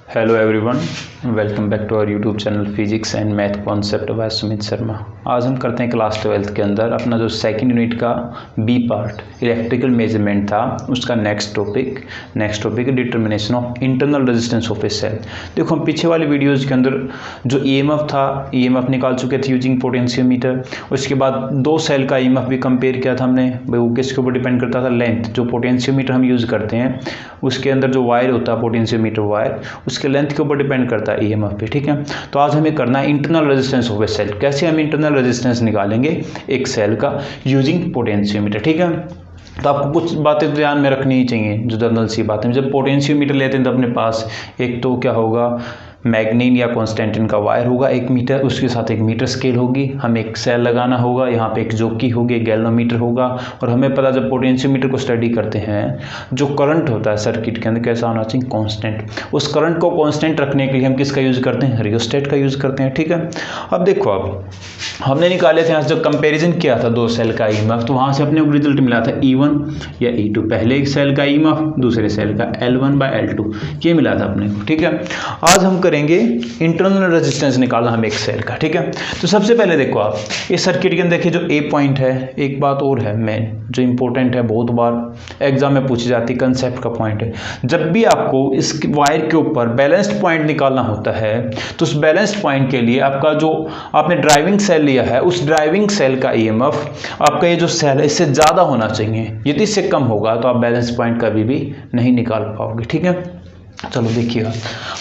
Hello everyone, welcome back to our YouTube channel physics and math concept by Sumit Sharma. आज हम करते हैं class 12th के अंदर अपना जो सेकंड यूनिट का बी पार्ट इलेक्ट्रिकल मेजरमेंट था उसका next topic determination of internal resistance of a cell. देखो हम पीछे वाले वीडियोज़ के अंदर जो ईएमएफ था ईएमएफ निकाल चुके थे यूजिंग पोटेंशियोमीटर। उसके बाद दो सेल का ईएमएफ भी कंपेयर किया था हमने, वो किसके ऊपर डिपेंड करता था, लेंथ। जो पोटेंशियोमीटर हम यूज़ करते हैं उसके अंदर जो वायर होता है पोटेंशियोमीटर वायर, उसके लेंथ के ऊपर डिपेंड करता है ईएमएफ पे। ठीक है, तो आज हमें करना है internal resistance of a cell. कैसे हम इंटरनल रेजिस्टेंस निकालेंगे एक सेल का यूजिंग पोटेंशियोमीटर। ठीक है, तो आपको कुछ बातें ध्यान में रखनी ही चाहिए जो जनरल सी बातें। जब पोटेंशियोमीटर लेते हैं तो अपने पास एक तो क्या होगा, मैग्नीन या कॉन्स्टेंटिन का वायर होगा 1 मीटर, उसके साथ 1 मीटर स्केल होगी। हमें एक सेल लगाना होगा, यहाँ पे एक जोकी होगी, एक गैल्वेनोमीटर होगा। और हमें पता जब पोटेंशियोमीटर को स्टडी करते हैं जो करंट होता है सर्किट के अंदर कैसा होना चाहिए, कांस्टेंट। उस करंट को कांस्टेंट रखने के लिए हम किसका यूज़ करते हैं, रियोस्टेट का यूज़ करते हैं। ठीक है, अब देखो अब हमने निकाले थे यहाँ से जब कंपेरिजन किया था दो सेल का ईएमएफ, तो वहाँ से अपने को रिजल्ट मिला था E1 या E2। पहले एक सेल का ईएमएफ, दूसरे सेल का L1/L2, ये मिला था अपने को। ठीक है, आज हम करेंगे इंटरनल रेजिस्टेंस निकालना हम एक सेल का। ठीक है, तो सबसे पहले देखो आप इस सर्किट के अंदर देखिए जो ए पॉइंट है, एक बात और है मेन जो इंपॉर्टेंट है, बहुत बार एग्जाम में पूछी जाती है, कंसेप्ट का पॉइंट है। जब भी आपको इस वायर के ऊपर बैलेंस्ड पॉइंट निकालना होता है तो उस बैलेंस्ड पॉइंट के लिए आपका जो आपने ड्राइविंग सेल लिया है उस ड्राइविंग सेल का ईएमएफ आपका ये जो सेल है इससे ज़्यादा होना चाहिए। यदि इससे कम होगा तो आप बैलेंस पॉइंट कभी भी नहीं निकाल पाओगे। ठीक है, चलो देखिएगा,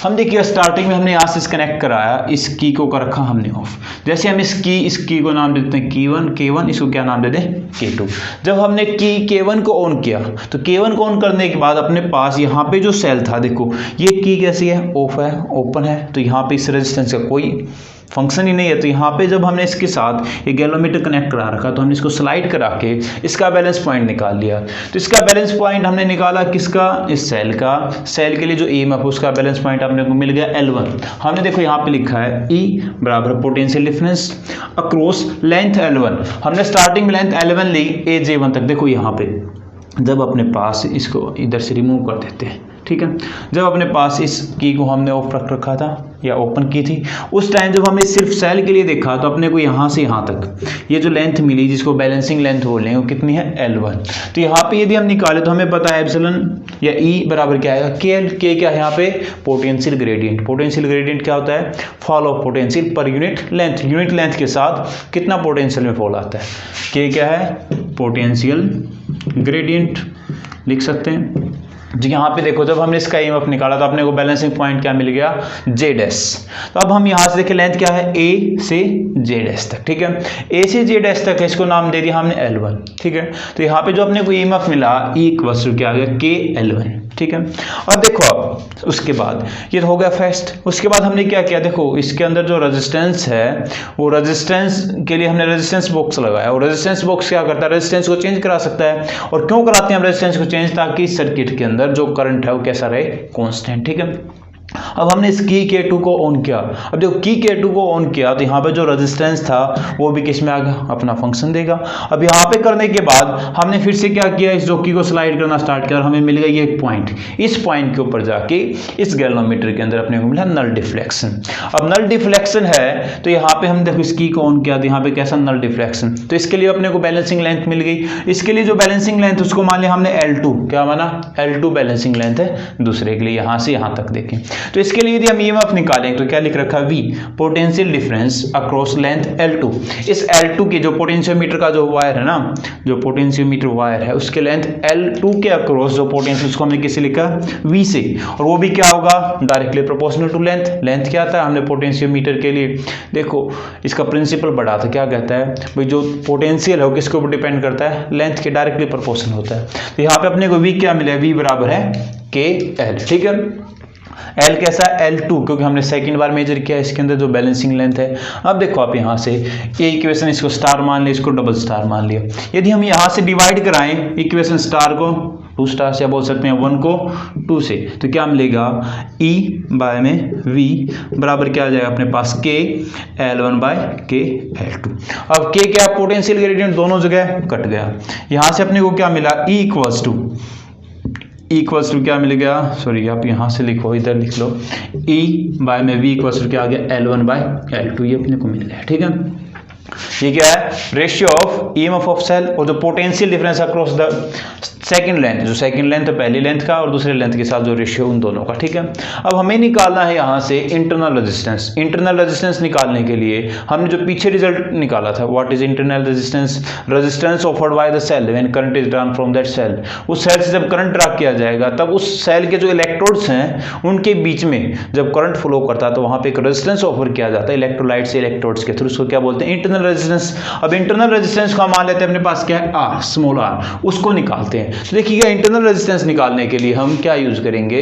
हम देखिए स्टार्टिंग में हमने यहाँ से कनेक्ट कराया, इस की को कर रखा हमने ऑफ। जैसे हम इस की को नाम देते हैं K1, इसको क्या नाम दे दें, K2। जब हमने K1 को ऑन किया तो K1 को ऑन करने के बाद अपने पास यहाँ पे जो सेल था, देखो ये की कैसी है, ऑफ है, ओपन है, तो यहाँ पे इस रेजिस्टेंस का कोई फंक्शन ही नहीं है। तो यहाँ पे जब हमने इसके साथ एक गैल्वेनोमीटर कनेक्ट करा रखा तो हमने इसको स्लाइड करा के इसका बैलेंस पॉइंट निकाल लिया। तो इसका बैलेंस पॉइंट हमने निकाला किसका, इस सेल का। सेल के लिए जो ईएमएफ उसका बैलेंस पॉइंट अपने को मिल गया L1। हमने देखो यहाँ पे लिखा है E बराबर potential difference across length L1। हमने स्टार्टिंग में लेंथ L1 ली AJ1 तक। देखो यहाँ पे जब अपने पास इसको इधर से रिमूव कर देते हैं, ठीक है, जब अपने पास इस की को हमने ऑफ रख रखा था या ओपन की थी, उस टाइम जब हमने सिर्फ सेल के लिए देखा तो अपने को यहाँ से यहाँ तक ये जो लेंथ मिली जिसको बैलेंसिंग लेंथ बोल रहे हैं वो कितनी है, L1। तो यहाँ पे यदि हम निकाले तो हमें पता है एप्सिलॉन या E बराबर क्या आएगा, के क्या है यहाँ पे, पोटेंशियल ग्रेडियंट। पोटेंशियल ग्रेडियंट क्या होता है, fall of potential per unit length. Unit length के साथ कितना पोटेंशियल में फॉल आता है, के क्या है, पोटेंशियल ग्रेडियंट लिख सकते हैं जी। यहाँ पे देखो जब हमने इसका ईएमएफ निकाला तो अपने को बैलेंसिंग पॉइंट क्या मिल गया, Z'। तो अब हम यहाँ से देखिए लेंथ क्या है, A से Z' तक। ठीक है, A से Z' तक है, इसको नाम दे दिया हमने L1। ठीक है, तो यहाँ पे जो अपने को ईएमएफ मिला E = क्या आ गया, KL1। ठीक है, अब देखो अब उसके बाद ये तो हो गया फर्स्ट। उसके बाद हमने क्या किया, देखो इसके अंदर जो रेजिस्टेंस है वो रेजिस्टेंस के लिए हमने रेजिस्टेंस बॉक्स लगाया। और रेजिस्टेंस बॉक्स क्या करता है, रेजिस्टेंस को चेंज करा सकता है। और क्यों कराते हैं हम रेजिस्टेंस को चेंज, ताकि सर्किट के अंदर जो करंट है वो कैसा रहे, कांस्टेंट। ठीक है, अब हमने इस की K2 को ऑन किया। अब देखो की K2 को ऑन किया तो यहाँ पे जो रेजिस्टेंस था वो भी किस में आ गया, अपना फंक्शन देगा। अब यहाँ पे करने के बाद हमने फिर से क्या किया, इस जोकी को स्लाइड करना स्टार्ट किया और हमें मिल गया ये पॉइंट। इस पॉइंट के ऊपर जाके इस गैल्वेनोमीटर के अंदर अपने को मिला नल डिफ्लेक्शन। अब नल डिफ्लेक्शन है तो यहाँ पे हम देखो इस की को ऑन किया तो यहाँ पे कैसा, नल डिफ्लेक्शन। तो इसके लिए अपने को बैलेंसिंग लेंथ मिल गई। इसके लिए जो बैलेंसिंग लेंथ उसको मान लिया हमने L2, क्या माना, L2 बैलेंसिंग लेंथ है दूसरे के लिए, यहाँ से यहाँ तक देखें। तो इसके लिए यदि हम ईएमएफ निकालें तो क्या लिख रखा, V potential difference across length L2। इस L2 की जो पोटेंशियोमीटर का जो वायर है ना, जो पोटेंशियोमीटर वायर है उसके लेंथ L2 के अक्रॉस जो पोटेंशियल, उसको हमने किसे लिखा, V से। और वो भी क्या होगा, directly proportional to length. Length क्या था हमने पोटेंशियोमीटर के लिए, देखो इसका प्रिंसिपल बड़ा था, क्या कहता है भाई जो पोटेंशियल है वो किसके ऊपर डिपेंड करता है, लेंथ के डायरेक्टली प्रोपोर्शनल होता है। तो यहाँ पे अपने को V क्या मिला, V बराबर है KL। ठीक है, L कैसा, L2, क्योंकि हमने सेकंड बार मेजर किया इसके अंदर जो बैलेंसिंग लेंथ है। अब देखो आप यहाँ से ये इक्वेशन, इसको स्टार मान लिया, इसको डबल स्टार मान लिया। यदि हम यहाँ से डिवाइड कराएं इक्वेशन स्टार को 2 स्टार से, या बोल सकते हैं 1 को 2 से, तो क्या मिलेगा, E बाय में V बराबर क्या आ जाएगा अपने पास, K L1/KL2। अब K क्या, पोटेंशियल ग्रेडियंट दोनों जगह कट गया। यहाँ से अपने को क्या मिला, E = इक्वल्स टू क्या मिल गया, सॉरी आप यहाँ से लिखो, इधर लिख लो, ई बाय में वी इक्वल्स टू क्या आ गया, L1 बाय L2, ये अपने को मिल गया। ठीक है, ये क्या है, ratio of EMF of cell और जो potential difference across the second length, जो सेकंड लेंथ है पहली लेंथ का और दूसरे लेंथ के साथ जो रेशियो उन दोनों का। ठीक है, अब हमें निकालना है यहाँ से इंटरनल रेजिस्टेंस। इंटरनल रेजिस्टेंस निकालने के लिए हमने जो पीछे रिजल्ट निकाला था, what is internal resistance, resistance offered by the cell when current is drawn from that cell. उस सेल से जब करंट ड्रा किया जाएगा तब उस सेल के जो इलेक्ट्रोड्स हैं उनके बीच में जब करंट फ्लो करता है तो वहां पे एक रेजिस्टेंस ऑफर किया जाता है इलेक्ट्रोलाइट से इलेक्ट्रोड्स के थ्रू, उसको क्या बोलते हैं, इंटरनल रेजिस्टेंस। अब इंटरनल रेजिस्टेंस को हम मान लेते हैं अपने पास क्या है, आर, स्मॉल आर, उसको निकालते हैं। तो देखिएगा इंटरनल रेजिस्टेंस निकालने के लिए हम क्या यूज करेंगे,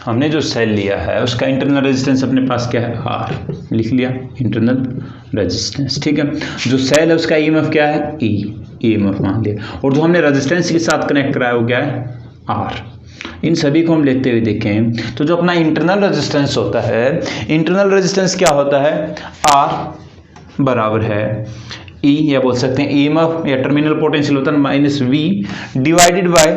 हमने जो सेल लिया है उसका इंटरनल रेजिस्टेंस अपने पास क्या है, आर, लिख लिया इंटरनल रेजिस्टेंस। ठीक है, जो सेल है उसका ईएमएफ क्या है, ईएमएफ मान लिया, और जो हमने रेजिस्टेंस के साथ कनेक्ट कराया वो क्या है, आर। इन सभी को हम लेते हुए देखें तो जो अपना इंटरनल रेजिस्टेंस होता है, इंटरनल रेजिस्टेंस क्या होता है, आर बराबर है ई, या बोल सकते हैं ईएमएफ या टर्मिनल पोटेंशियल होता है minus V divided by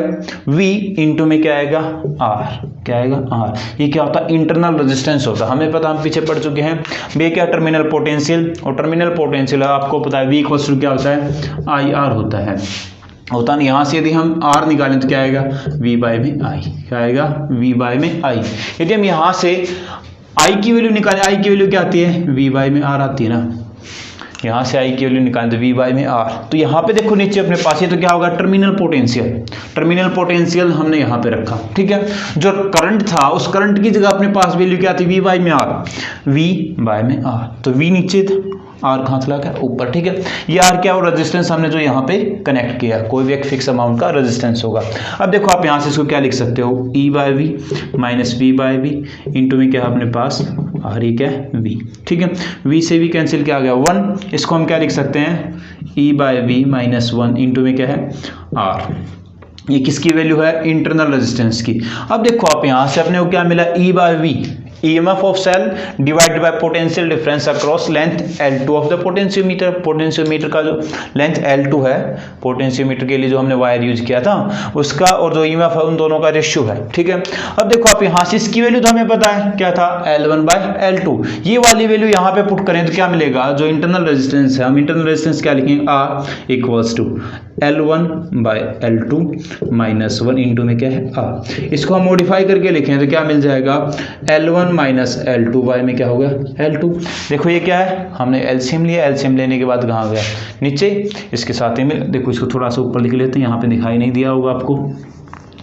V into में क्या आएगा, आर, क्या आएगा, आर। ये क्या होता है, इंटरनल रेजिस्टेंस होता है, हमें पता, हम पीछे पढ़ चुके हैं। बे क्या, टर्मिनल पोटेंशियल, और टर्मिनल पोटेंशियल आपको पता है वी इक्वल्स टू क्या होता है, आई आर होता है, होता नहीं। यहाँ से यदि हम आर निकालें तो क्या आएगा, वी बाय में आई, क्या आएगा, वी बाय में आई। यदि हम यहाँ से आई की वैल्यू निकालें, आई की वैल्यू क्या आती है, वी बाय में आर आती है ना, यहाँ से आई की वैल्यू निकालें तो वी बाय में आर। तो यहाँ पे देखो नीचे अपने पास ये तो क्या होगा, टर्मिनल पोटेंशियल, टर्मिनल पोटेंशियल हमने यहाँ पे रखा। ठीक है, जो करंट था उस करंट की जगह अपने पास वैल्यू क्या आती, वी बाय में आर, वी बाय में आर। तो वी नीचे था, आर कहाँ चला गया, ऊपर। ठीक है, ये आर क्या, और रेजिस्टेंस हमने जो यहाँ पे कनेक्ट किया, कोई भी एक फिक्स अमाउंट का रेजिस्टेंस होगा। अब देखो आप यहाँ से इसको क्या लिख सकते हो, E by V minus V by V into में क्या है अपने पास, आर ही क्या है, वी। ठीक है, वी से वी कैंसिल क्या आ गया, 1। इसको हम क्या लिख सकते हैं, E by V minus 1 into में क्या है, आर। ये किसकी वैल्यू है, इंटरनल रेजिस्टेंस की। अब देखो आप यहाँ से अपने को क्या मिला, E by V EMF of cell divided by potential difference across length L2 of the potentiometer। Potentiometer का जो लेंथ L2 है, पोटेंशियोमीटर के लिए जो हमने वायर यूज किया था उसका, और जो EMF है उन दोनों का रेशियो है। ठीक है, अब देखो आप यहाँ से इसकी वैल्यू तो हमें पता है क्या था, L1 बाय L2। ये वाली वैल्यू यहाँ पे पुट करें तो क्या मिलेगा, जो इंटरनल रेजिस्टेंस है, हम इंटरनल रेजिस्टेंस क्या लिखेंगे, R equals to L1 by L2 minus 1 into में क्या है, R। इसको हम मॉडिफाई करके लिखें तो क्या मिल जाएगा, L1 माइनस L2 बाय में क्या होगा, L2। देखो ये क्या है, हमने एलसीएम लिया, एलसीएम लेने के बाद कहाँ गया, नीचे, इसके साथ ही में देखो इसको थोड़ा सा ऊपर लिख लेते हैं, यहाँ पे दिखाई नहीं दिया होगा आपको,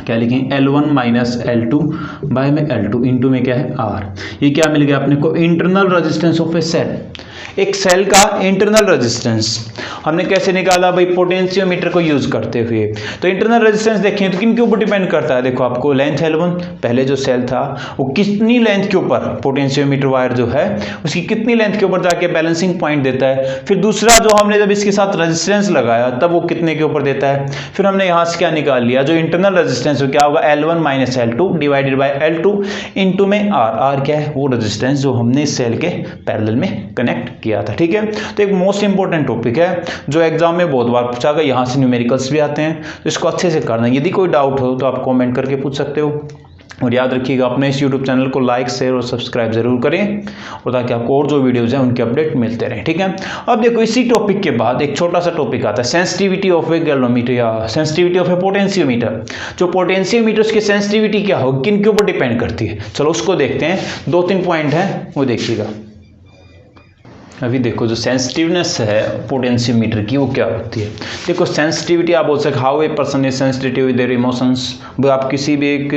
क्या लिखें, L1 माइनस L2 बाय में L2 इंटू में क्या है, R। ये क्या मिल गया अपने को, internal resistance of a cell. एक सेल का इंटरनल रेजिस्टेंस हमने कैसे निकाला भाई, पोटेंशियोमीटर को यूज करते हुए। तो इंटरनल रेजिस्टेंस देखें तो किन के ऊपर डिपेंड करता है, देखो आपको लेंथ L1, पहले जो सेल था वो कितनी लेंथ के ऊपर, पोटेंशियोमीटर वायर जो है उसकी कितनी लेंथ के ऊपर जाके बैलेंसिंग पॉइंट देता है। फिर दूसरा जो हमने जब इसके साथ रेजिस्टेंस लगाया तब वो कितने के ऊपर देता है। फिर हमने यहाँ से क्या निकाल लिया, जो इंटरनल रेजिस्टेंस हो क्या होगा, L1 minus L2 divided by L2 into में R क्या है, वो रेजिस्टेंस जो हमने सेल के पैरेलल में कनेक्ट किया था। ठीक है, तो एक मोस्ट इंपॉर्टेंट टॉपिक है जो एग्जाम में बहुत बार पूछा गया, यहाँ से न्यूमेरिकल्स भी आते हैं, तो इसको अच्छे से करना। यदि कोई डाउट हो तो आप कमेंट करके पूछ सकते हो, और याद रखिएगा अपने इस YouTube चैनल को लाइक, शेयर और सब्सक्राइब जरूर करें, और ताकि आपको और जो वीडियोज़ हैं उनके अपडेट मिलते रहें। ठीक है, अब देखो इसी टॉपिक के बाद एक छोटा सा टॉपिक आता है, सेंसिटिविटी ऑफ ए गैल्वेनोमीटर या सेंसिटिविटी ऑफ ए पोटेंशियोमीटर। जो पोटेंशियोमीटर उसकी सेंसिटिविटी क्या होगी, किन के ऊपर डिपेंड करती है, चलो उसको देखते हैं। 2-3 पॉइंट हैं वो देखिएगा। अभी देखो जो सेंसिटिवनेस है पोटेंशियोमीटर की वो क्या होती है। देखो सेंसिटिविटी आप बोल सकते how a person is sensitive with their emotions. आप किसी भी एक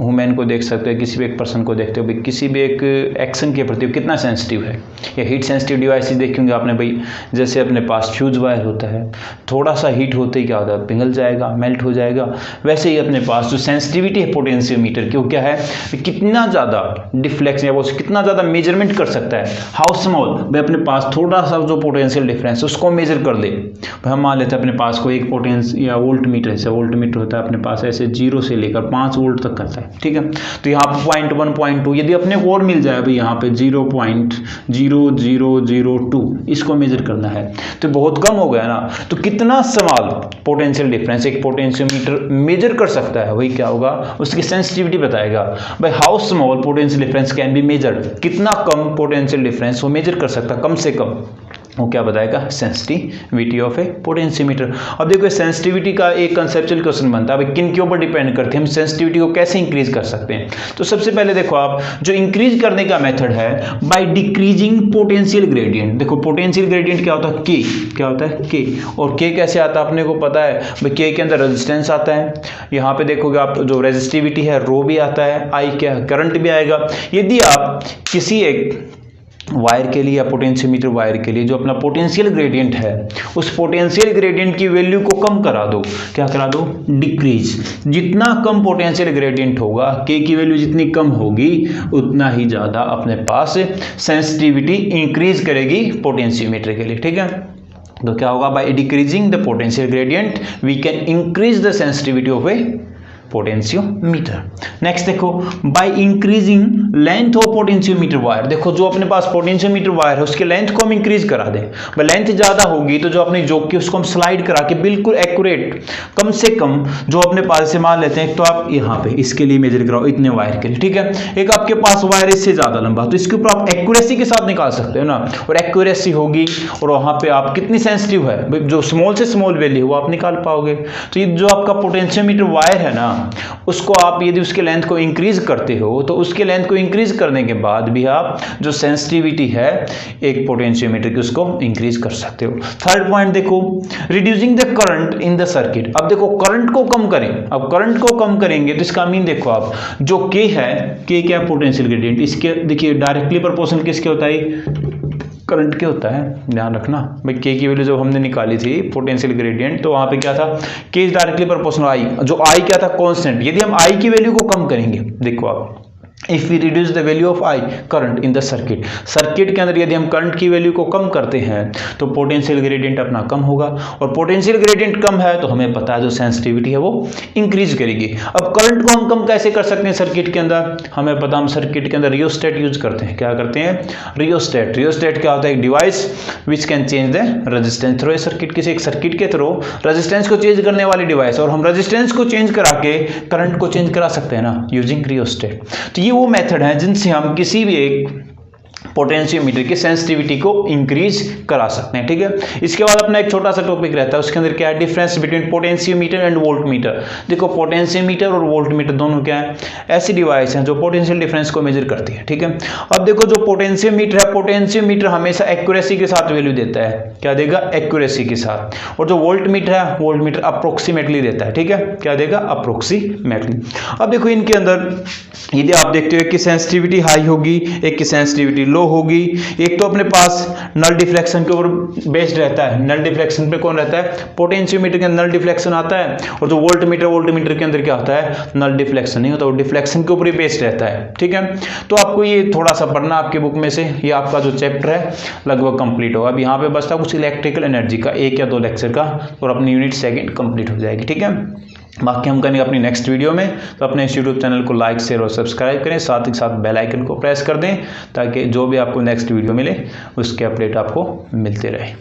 ह्यूमन को देख सकते हो, किसी भी एक पर्सन को देखते हो भाई, किसी भी एक एक्शन के प्रति कितना सेंसिटिव है। या हीट सेंसिटिव डिवाइसेस देखेंगे आपने भाई, जैसे अपने पास फ्यूज वायर होता है, थोड़ा सा हीट होते ही क्या होता है, पिघल जाएगा, मेल्ट हो जाएगा। वैसे ही अपने पास जो सेंसिटिविटी है पोटेंशियोमीटर की वो क्या है, कितना ज़्यादा डिफ्लेक्शन या वो कितना ज़्यादा मेजरमेंट कर सकता है। हाउ स्मॉल, भाई अपने पास थोड़ा सा जो पोटेंशियल डिफरेंस उसको मेजर कर दे, हम मान लेते हैं अपने पास कोई एक पोटेंस या वोल्ट मीटर, जैसे वोल्ट मीटर होता है अपने पास ऐसे 0 से लेकर 5 वोल्ट तक करता है, ठीक है। तो यहाँ पर 0.1 0.2 यदि अपने को और मिल जाए भाई यहाँ पे 0.0002 इसको मेजर करना है तो बहुत कम हो गया ना। तो कितना स्मॉल पोटेंशियल डिफरेंस एक पोटेंशियोमीटर मेजर कर सकता है, वही क्या होगा उसकी सेंसिटिविटी बताएगा। भाई how small potential difference can be measured, कितना कम पोटेंशियल डिफरेंस वो मेजर कर सकता है, कम से कम, वो क्या बताएगा, सेंसिटिविटी ऑफ ए पोटेंशियोमीटर। अब देखो सेंसिटिविटी का एक कंसेप्चुअल क्वेश्चन बनता है, किन के ऊपर डिपेंड करते हैं हम सेंसिटिविटी को कैसे इंक्रीज कर सकते हैं। तो सबसे पहले देखो आप जो इंक्रीज करने का मेथड है बाय डिक्रीजिंग पोटेंशियल ग्रेडियंट। देखो पोटेंशियल ग्रेडियंट क्या होता है, के, क्या होता है के, और के कैसे आता है अपने को पता है भाई, के के अंदर रेजिस्टेंस आता है, यहाँ पे देखोगे आप जो रेजिस्टिविटी है रो भी आता है, आई क्या करंट भी आएगा। यदि आप किसी एक वायर के लिए या पोटेंशियोमीटर वायर के लिए जो अपना पोटेंशियल ग्रेडियंट है उस पोटेंशियल ग्रेडियंट की वैल्यू को कम करा दो, क्या करा दो, डिक्रीज। जितना कम पोटेंशियल ग्रेडियंट होगा, के की वैल्यू जितनी कम होगी उतना ही ज़्यादा अपने पास सेंसिटिविटी इंक्रीज करेगी पोटेंशियोमीटर के लिए, ठीक है। तो क्या होगा, by decreasing the potential gradient we can increase the sensitivity of a potentiometer. Next देखो by increasing length of potentiometer wire. देखो जो अपने पास पोटेंशियोमीटर वायर है उसके लेंथ को हम इंक्रीज करा दें, लेंथ ज्यादा होगी तो जो अपनी जोक की उसको हम स्लाइड करा के बिल्कुल एक्यूरेट, कम से कम जो अपने पास से मान लेते हैं, तो आप यहाँ पे इसके लिए मेजर कराओ इतने वायर के लिए, ठीक है। एक आपके पास वायर इससे ज्यादा लंबा तो इसके ऊपर आप एक्यूरेसी के साथ निकाल सकते हो ना, और एक्यूरेसी होगी और वहां पे आप कितनी सेंसिटिव है जो स्मॉल से स्मॉल वैल्यू वो आप निकाल पाओगे। तो ये जो आपका पोटेंशियोमीटर वायर है ना उसको आप यदि उसके लेंथ को इंक्रीज करते हो तो उसके लेंथ को इंक्रीज करने के बाद भी आप जो सेंसिटिविटी है एक पोटेंशियोमीटर की उसको इंक्रीज कर सकते हो। थर्ड पॉइंट देखो reducing the current in the circuit. अब देखो करंट को कम करें, अब करंट को कम करेंगे तो इसका मीन देखो आप जो के है, के क्या पोटेंशियल ग्रेडियंट, इसके देखिए डायरेक्टली प्रोपोर्शनल किसके होता है, करंट के होता है, ध्यान रखना भाई। के की वैल्यू जब हमने निकाली थी पोटेंशियल ग्रेडियंट तो वहां पे क्या था, के इज डायरेक्टली प्रोपोर्शनल आई, जो आई क्या था, कांस्टेंट। यदि हम आई की वैल्यू को कम करेंगे, देखो आप if we reduce the value of I current in the circuit, circuit के अंदर यदि हम करंट की वैल्यू को कम करते हैं तो पोटेंशियल ग्रेडियंट अपना कम होगा, और पोटेंशियल ग्रेडियंट कम है तो हमें पता है जो सेंसिटिविटी है वो इंक्रीज करेगी। अब करंट को हम कम कैसे कर सकते हैं सर्किट के अंदर, हमें पता, हम सर्किट के अंदर रियोस्टेट यूज करते हैं। क्या करते हैं, रियोस्टेट। रियोस्टेट क्या होता है, एक device which can change the resistance through a circuit, किसी एक सर्किट के थ्रू रेजिस्टेंस को चेंज करने वाली डिवाइस, और हम रेजिस्टेंस को चेंज करा के करंट को चेंज करा सकते हैं ना यूजिंग रियोस्टेट। तो ये वो मेथड है जिनसे हम किसी भी एक पोटेंशियोमीटर की सेंसिटिविटी को इंक्रीज करा सकते हैं, ठीक है। इसके बाद अपना एक छोटा सा टॉपिक रहता है, उसके अंदर क्या है, difference between potentiometer and voltmeter. देखो पोटेंशियोमीटर और वोल्टमीटर दोनों क्या है, ऐसी डिवाइस हैं जो पोटेंशियल डिफरेंस को मेजर करती है, ठीक है। अब देखो जो पोटेंशियोमीटर है, पोटेंशियोमीटर हमेशा एक्यूरेसी के साथ वैल्यू देता है, क्या देगा, एक्यूरेसी के साथ। और जो वोल्टमीटर है, वोल्टमीटर अप्रोक्सीमेटली देता है, ठीक है, क्या देगा, अप्रोक्सीमेटली। अब देखो इनके अंदर यदि आप देखते हो एक की सेंसिटिविटी हाई होगी, एक की सेंसिटिविटी लो होगी। एक तो अपने पास नल डिफ्लेक्शन के ऊपर बेस्ड रहता है, नल डिफ्लेक्शन पे कौन रहता है, पोटेंशियोमीटर के अंदर नल डिफ्लेक्शन आता है, और जो वोल्टमीटर के अंदर क्या होता है, नल डिफ्लेक्शन नहीं होता, वो डिफ्लेक्शन के ऊपर ही बेस्ड रहता है, ठीक है। तो आपको ये थोड़ा सा पढ़ना आपके बुक में से, ये आपका जो चैप्टर है लगभग कंप्लीट होगा। अब यहाँ पे बचता कुछ इलेक्ट्रिकल एनर्जी का 1 या 2 लेक्चर का, और अपनी यूनिट सेकंड कंप्लीट हो जाएगी, ठीक है। बाकी हम करेंगे अपनी नेक्स्ट वीडियो में। तो अपने इस यूट्यूब चैनल को लाइक, शेयर और सब्सक्राइब करें, साथ ही साथ बेल आइकन को प्रेस कर दें ताकि जो भी आपको नेक्स्ट वीडियो मिले उसके अपडेट आपको मिलते रहे।